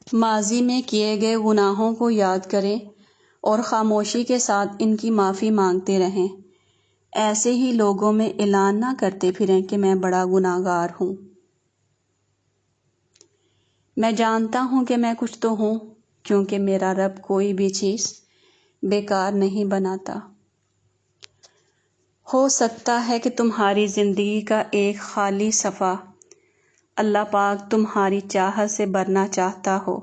ماضی میں کیے گئے گناہوں کو یاد کریں اور خاموشی کے ساتھ ان کی معافی مانگتے رہیں۔ ایسے ہی لوگوں میں اعلان نہ کرتے پھریں کہ میں بڑا گناہگار ہوں۔ میں جانتا ہوں کہ میں کچھ تو ہوں، کیونکہ میرا رب کوئی بھی چیز بیکار نہیں بناتا۔ ہو سکتا ہے کہ تمہاری زندگی کا ایک خالی صفحہ اللہ پاک تمہاری چاہت سے بھرنا چاہتا ہو،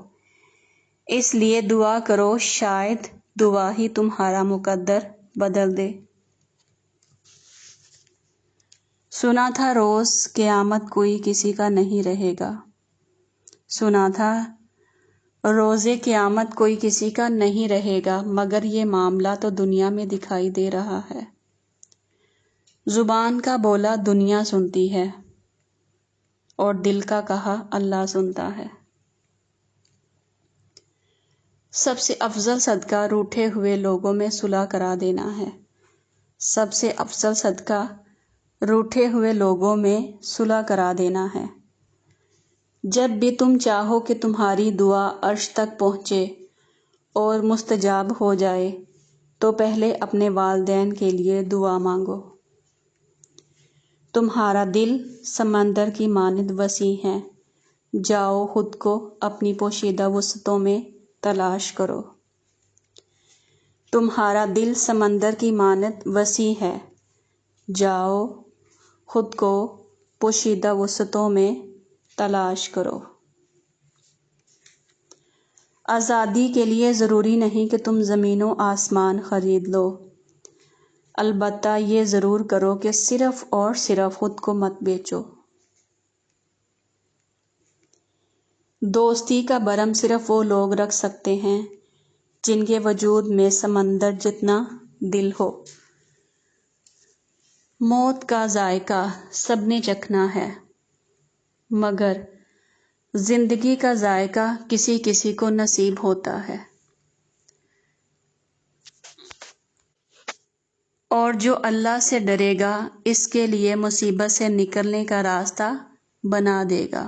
اس لیے دعا کرو، شاید دعا ہی تمہارا مقدر بدل دے۔ سنا تھا روز قیامت کوئی کسی کا نہیں رہے گا، سنا تھا روز قیامت کوئی کسی کا نہیں رہے گا، مگر یہ معاملہ تو دنیا میں دکھائی دے رہا ہے۔ زبان کا بولا دنیا سنتی ہے اور دل کا کہا اللہ سنتا ہے۔ سب سے افضل صدقہ روٹھے ہوئے لوگوں میں صلح کرا دینا ہے۔ سب سے افضل صدقہ روٹھے ہوئے لوگوں میں صلح کرا دینا ہے۔ جب بھی تم چاہو کہ تمہاری دعا عرش تک پہنچے اور مستجاب ہو جائے تو پہلے اپنے والدین کے لیے دعا مانگو۔ تمہارا دل سمندر کی مانند وسیع ہے، جاؤ خود کو اپنی پوشیدہ وسعتوں میں تلاش کرو۔ تمہارا دل سمندر کی مانند وسیع ہے، جاؤ خود کو پوشیدہ وسعتوں میں تلاش کرو۔ آزادی کے لیے ضروری نہیں کہ تم زمین و آسمان خرید لو، البتہ یہ ضرور کرو کہ صرف اور صرف خود کو مت بیچو۔ دوستی کا بھرم صرف وہ لوگ رکھ سکتے ہیں جن کے وجود میں سمندر جتنا دل ہو۔ موت کا ذائقہ سب نے چکھنا ہے، مگر زندگی کا ذائقہ کسی کسی کو نصیب ہوتا ہے، اور جو اللہ سے ڈرے گا اس کے لیے مصیبت سے نکلنے کا راستہ بنا دے گا۔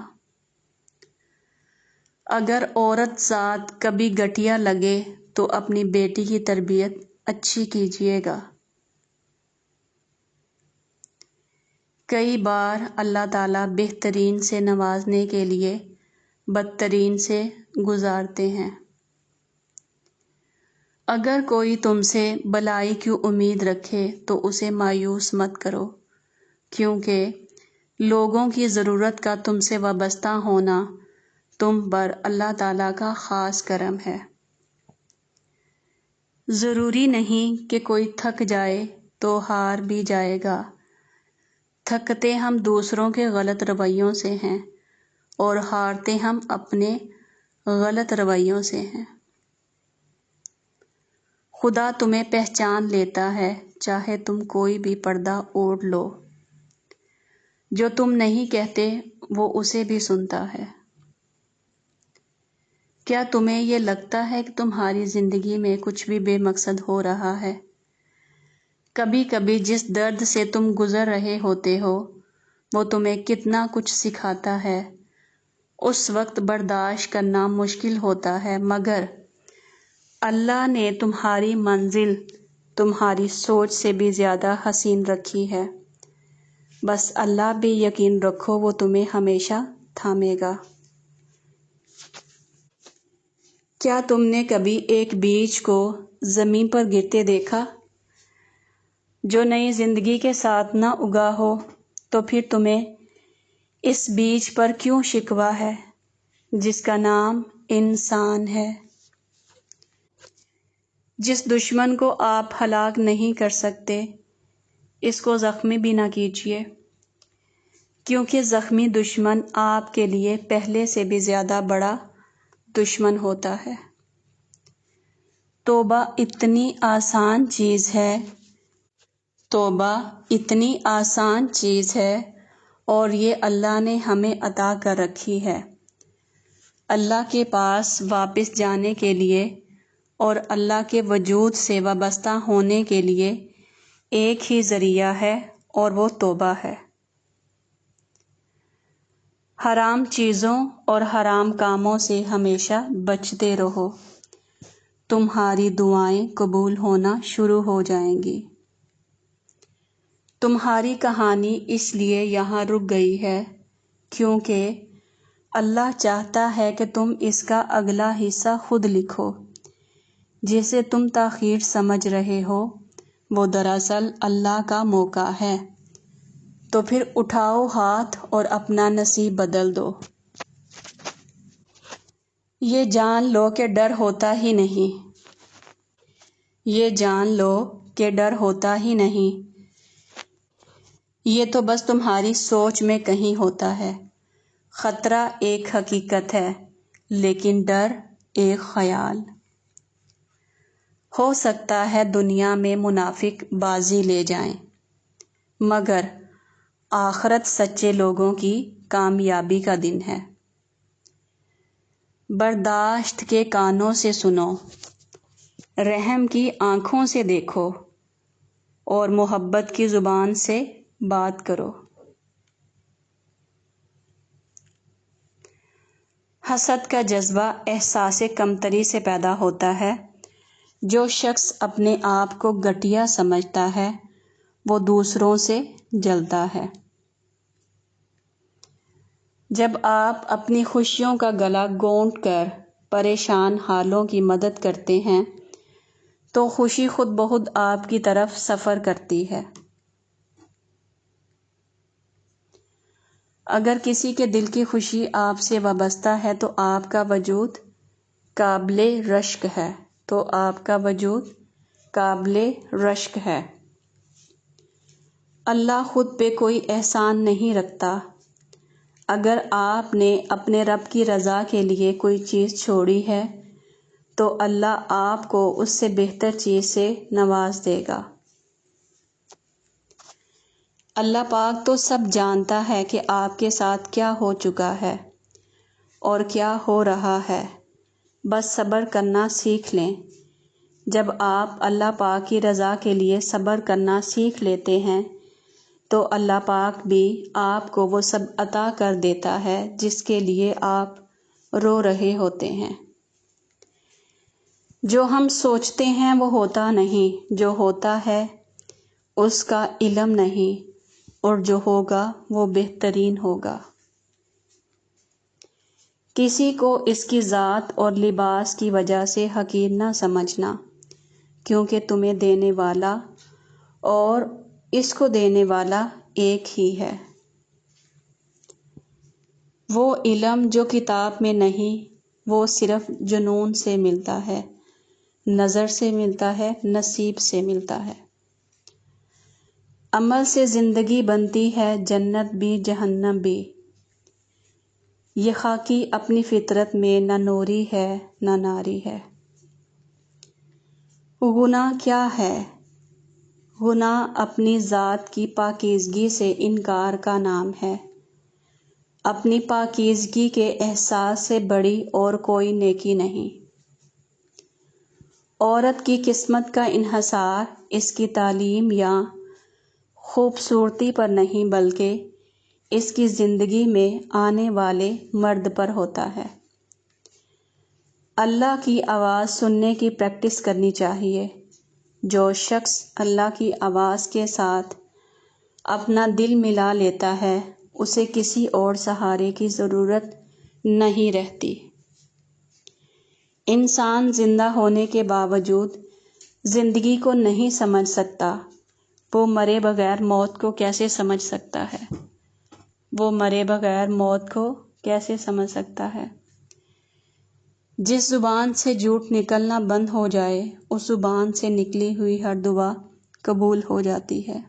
اگر عورت ذات کبھی گٹھیا لگے تو اپنی بیٹی کی تربیت اچھی کیجیے گا۔ کئی بار اللہ تعالیٰ بہترین سے نوازنے کے لیے بدترین سے گزارتے ہیں۔ اگر کوئی تم سے بھلائی کی امید رکھے تو اسے مایوس مت کرو، کیونکہ لوگوں کی ضرورت کا تم سے وابستہ ہونا تم پر اللہ تعالیٰ کا خاص کرم ہے۔ ضروری نہیں کہ کوئی تھک جائے تو ہار بھی جائے گا، تھکتے ہم دوسروں کے غلط رویوں سے ہیں اور ہارتے ہم اپنے غلط رویوں سے ہیں۔ خدا تمہیں پہچان لیتا ہے، چاہے تم کوئی بھی پردہ اوڑھ لو، جو تم نہیں کہتے وہ اسے بھی سنتا ہے۔ کیا تمہیں یہ لگتا ہے کہ تمہاری زندگی میں کچھ بھی بے مقصد ہو رہا ہے؟ کبھی کبھی جس درد سے تم گزر رہے ہوتے ہو وہ تمہیں کتنا کچھ سکھاتا ہے، اس وقت برداشت کرنا مشکل ہوتا ہے، مگر اللہ نے تمہاری منزل تمہاری سوچ سے بھی زیادہ حسین رکھی ہے۔ بس اللہ بھی یقین رکھو وہ تمہیں ہمیشہ تھامے گا۔ کیا تم نے کبھی ایک بیج کو زمین پر گرتے دیکھا جو نئی زندگی کے ساتھ نہ اگا ہو؟ تو پھر تمہیں اس بیج پر کیوں شکوہ ہے جس کا نام انسان ہے؟ جس دشمن کو آپ ہلاک نہیں کر سکتے اس کو زخمی بھی نہ کیجیے، کیونکہ زخمی دشمن آپ کے لیے پہلے سے بھی زیادہ بڑا دشمن ہوتا ہے۔ توبہ اتنی آسان چیز ہے، توبہ اتنی آسان چیز ہے اور یہ اللہ نے ہمیں عطا کر رکھی ہے۔ اللہ کے پاس واپس جانے کے لیے اور اللہ کے وجود سے وابستہ ہونے کے لیے ایک ہی ذریعہ ہے اور وہ توبہ ہے۔ حرام چیزوں اور حرام کاموں سے ہمیشہ بچتے رہو، تمہاری دعائیں قبول ہونا شروع ہو جائیں گی۔ تمہاری کہانی اس لیے یہاں رک گئی ہے کیونکہ اللہ چاہتا ہے کہ تم اس کا اگلا حصہ خود لکھو۔ جسے تم تاخیر سمجھ رہے ہو وہ دراصل اللہ کا موقع ہے، تو پھر اٹھاؤ ہاتھ اور اپنا نصیب بدل دو۔ یہ جان لو کہ ڈر ہوتا ہی نہیں، یہ جان لو کہ ڈر ہوتا ہی نہیں، یہ تو بس تمہاری سوچ میں کہیں ہوتا ہے۔ خطرہ ایک حقیقت ہے لیکن ڈر ایک خیال۔ ہو سکتا ہے دنیا میں منافق بازی لے جائیں، مگر آخرت سچے لوگوں کی کامیابی کا دن ہے۔ برداشت کے کانوں سے سنو، رحم کی آنکھوں سے دیکھو اور محبت کی زبان سے بات کرو۔ حسد کا جذبہ احساس کمتری سے پیدا ہوتا ہے۔ جو شخص اپنے آپ کو گھٹیا سمجھتا ہے وہ دوسروں سے جلتا ہے۔ جب آپ اپنی خوشیوں کا گلا گھونٹ کر پریشان حالوں کی مدد کرتے ہیں تو خوشی خود بخود آپ کی طرف سفر کرتی ہے۔ اگر کسی کے دل کی خوشی آپ سے وابستہ ہے تو آپ کا وجود قابل رشک ہے، تو آپ کا وجود قابل رشک ہے۔ اللہ خود پہ کوئی احسان نہیں رکھتا۔ اگر آپ نے اپنے رب کی رضا کے لیے کوئی چیز چھوڑی ہے تو اللہ آپ کو اس سے بہتر چیز سے نواز دے گا۔ اللہ پاک تو سب جانتا ہے کہ آپ کے ساتھ کیا ہو چکا ہے اور کیا ہو رہا ہے، بس صبر کرنا سیکھ لیں۔ جب آپ اللہ پاک کی رضا کے لیے صبر کرنا سیکھ لیتے ہیں تو اللہ پاک بھی آپ کو وہ سب عطا کر دیتا ہے جس کے لیے آپ رو رہے ہوتے ہیں۔ جو ہم سوچتے ہیں وہ ہوتا نہیں، جو ہوتا ہے اس کا علم نہیں، اور جو ہوگا وہ بہترین ہوگا۔ کسی کو اس کی ذات اور لباس کی وجہ سے حقیر نہ سمجھنا، کیونکہ تمہیں دینے والا اور اس کو دینے والا ایک ہی ہے۔ وہ علم جو کتاب میں نہیں وہ صرف جنون سے ملتا ہے، نظر سے ملتا ہے، نصیب سے ملتا ہے۔ عمل سے زندگی بنتی ہے، جنت بھی جہنم بھی۔ یہ خاکی اپنی فطرت میں نہ نوری ہے نہ ناری ہے۔ گناہ کیا ہے؟ گناہ اپنی ذات کی پاکیزگی سے انکار کا نام ہے۔ اپنی پاکیزگی کے احساس سے بڑی اور کوئی نیکی نہیں۔ عورت کی قسمت کا انحصار اس کی تعلیم یا خوبصورتی پر نہیں بلکہ اس کی زندگی میں آنے والے مرد پر ہوتا ہے۔ اللہ کی آواز سننے کی پریکٹس کرنی چاہیے۔ جو شخص اللہ کی آواز کے ساتھ اپنا دل ملا لیتا ہے اسے کسی اور سہارے کی ضرورت نہیں رہتی۔ انسان زندہ ہونے کے باوجود زندگی کو نہیں سمجھ سکتا، وہ مرے بغیر موت کو کیسے سمجھ سکتا ہے؟ وہ مرے بغیر موت کو کیسے سمجھ سکتا ہے؟ جس زبان سے جھوٹ نکلنا بند ہو جائے اس زبان سے نکلی ہوئی ہر دعا قبول ہو جاتی ہے۔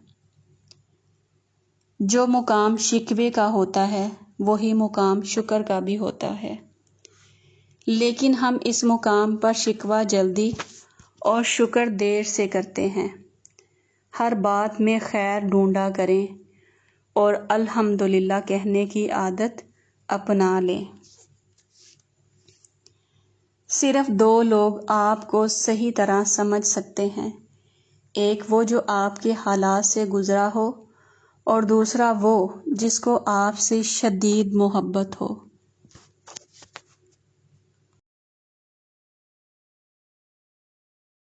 جو مقام شکوے کا ہوتا ہے وہی مقام شکر کا بھی ہوتا ہے، لیکن ہم اس مقام پر شکوہ جلدی اور شکر دیر سے کرتے ہیں۔ ہر بات میں خیر ڈھونڈا کریں اور الحمدللہ کہنے کی عادت اپنا لیں۔ صرف دو لوگ آپ کو صحیح طرح سمجھ سکتے ہیں، ایک وہ جو آپ کے حالات سے گزرا ہو اور دوسرا وہ جس کو آپ سے شدید محبت ہو۔